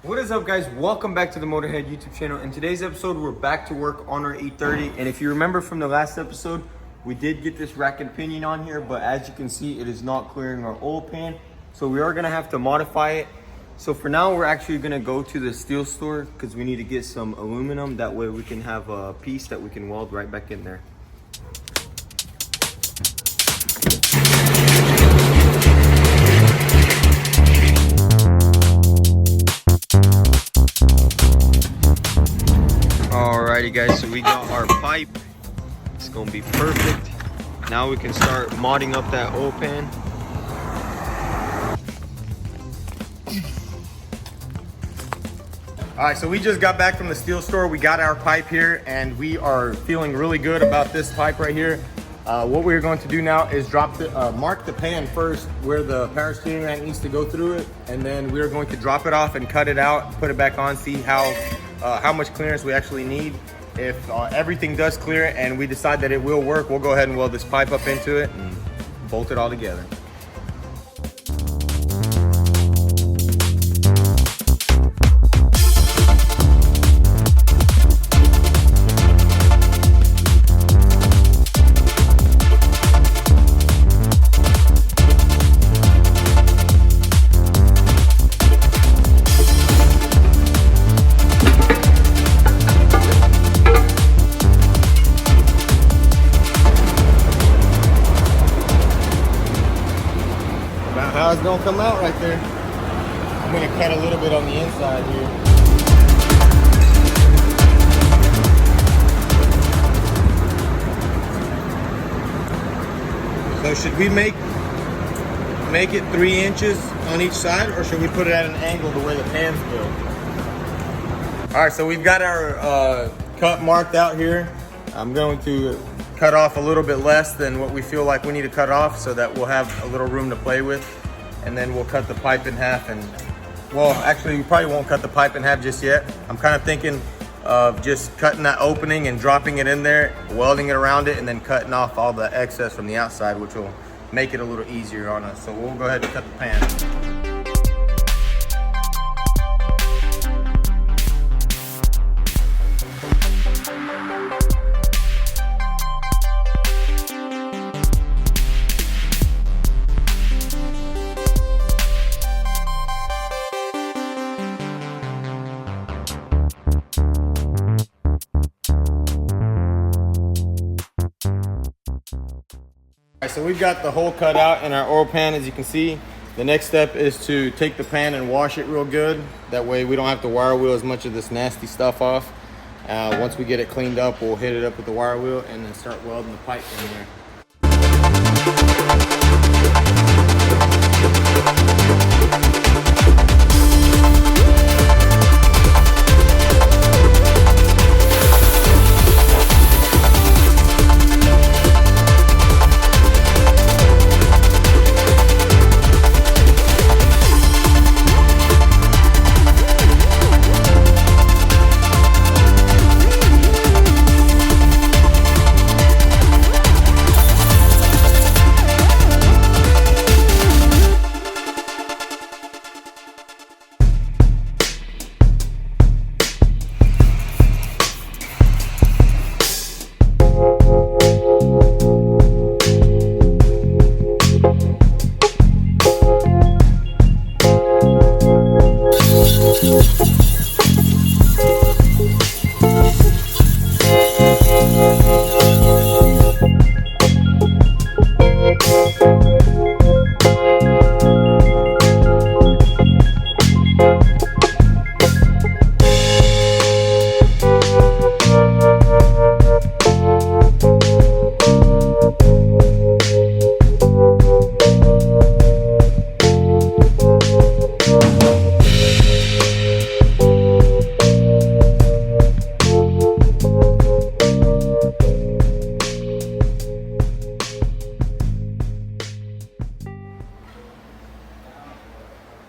What is up, guys? Welcome back to the Motorhead YouTube channel. In today's episode, we're back to work on our E30. And if you remember from the last episode, we did get this rack and pinion on here, but as you can see, it is not clearing our oil pan. So we are gonna have to modify it. So for now, we're actually gonna go to the steel store because we need to get some aluminum. That way we can have a piece that we can weld right back in there. Alrighty guys, so we got our pipe. It's gonna be perfect. Now we can start modding up that oil pan. Alright, so we just got back from the steel store. We got our pipe here and we are feeling really good about this pipe right here. What we're going to do now is mark the pan first where the power steering rack needs to go through it, and then we're going to drop it off and cut it out, put it back on, see how much clearance we actually need. If everything does clear and we decide that it will work, we'll go ahead and weld this pipe up into it and bolt it all together. How it's gonna come out right there. I'm gonna cut a little bit on the inside here. So should we make it 3 inches on each side, or should we put it at an angle to where the pan's go? All right, so we've got our cut marked out here. I'm going to cut off a little bit less than what we feel like we need to cut off so that we'll have a little room to play with. And then we'll cut the pipe in half, and well, actually we probably won't cut the pipe in half just yet. I'm kind of thinking of just cutting that opening and dropping it in there, welding it around it, and then cutting off all the excess from the outside, which will make it a little easier on us. So we'll go ahead and cut the pan. So we've got the hole cut out in our oil pan, as you can see. The next step is to take the pan and wash it real good. That way we don't have to wire wheel as much of this nasty stuff off. Once we get it cleaned up, we'll hit it up with the wire wheel and then start welding the pipe in there.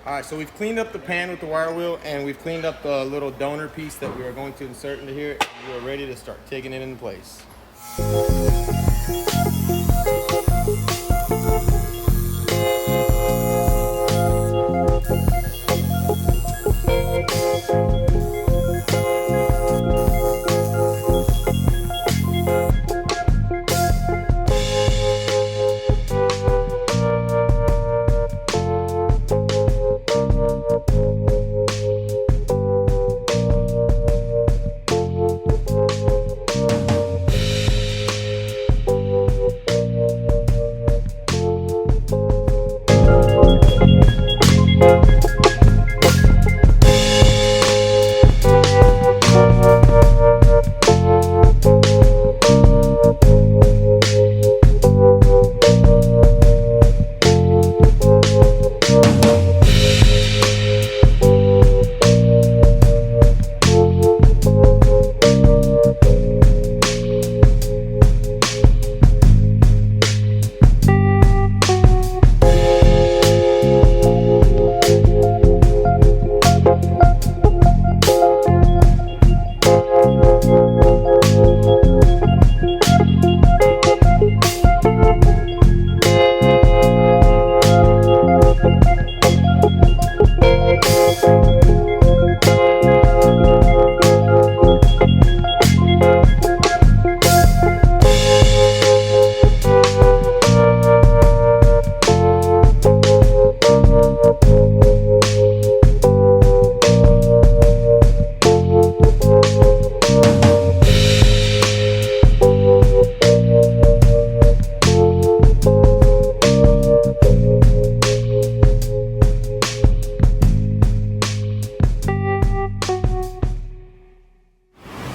All right, so we've cleaned up the pan with the wire wheel, and we've cleaned up the little donor piece that we are going to insert into here. We are ready to start taking it into place.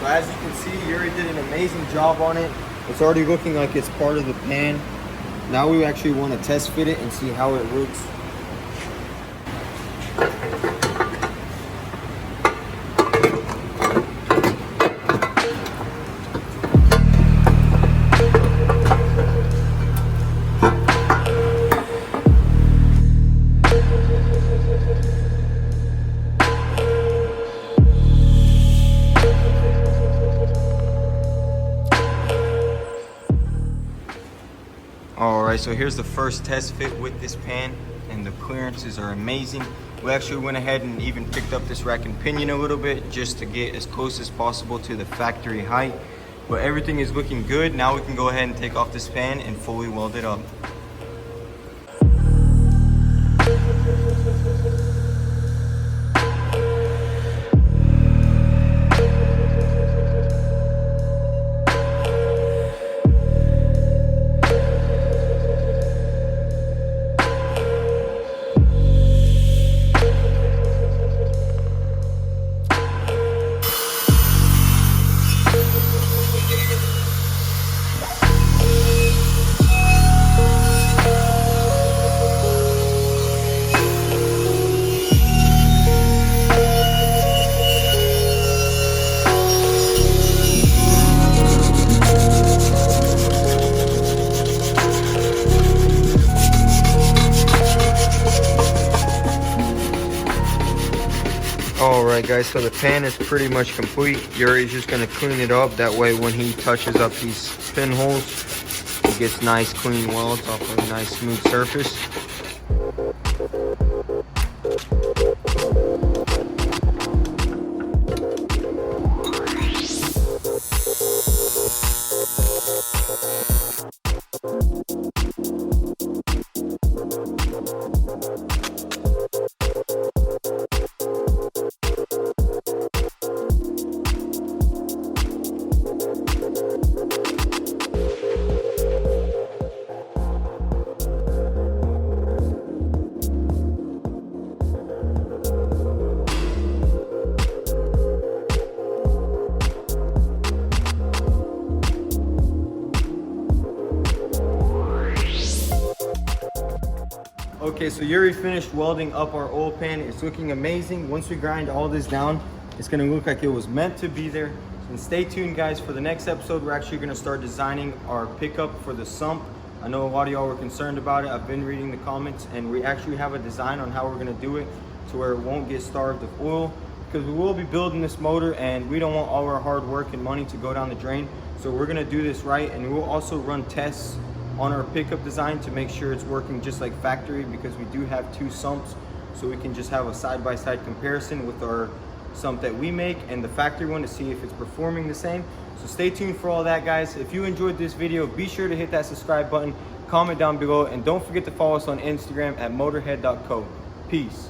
As you can see, Yuri did an amazing job on it. It's already looking like it's part of the pan. Now we actually want to test fit it and see how it looks. Alright, so here's the first test fit with this pan, and the clearances are amazing. We actually went ahead and even picked up this rack and pinion a little bit just to get as close as possible to the factory height. But everything is looking good. Now we can go ahead and take off this pan and fully weld it up. Alright guys, so the pan is pretty much complete. Yuri's just going to clean it up. That way when he touches up these pinholes, he gets nice clean welds off of a nice smooth surface. Okay, so Yuri finished welding up our oil pan. It's looking amazing. Once we grind all this down, it's gonna look like it was meant to be there. And stay tuned guys, for the next episode, we're actually gonna start designing our pickup for the sump. I know a lot of y'all were concerned about it. I've been reading the comments, and we actually have a design on how we're gonna do it to where it won't get starved of oil, because we will be building this motor and we don't want all our hard work and money to go down the drain. So we're gonna do this right, and we'll also run tests on our pickup design to make sure it's working just like factory, because we do have two sumps, so we can just have a side-by-side comparison with our some that we make and the factory one to see if it's performing the same. So stay tuned for all that, guys. If you enjoyed this video, be sure to hit that subscribe button, comment down below, and don't forget to follow us on Instagram at motorhead.co. Peace.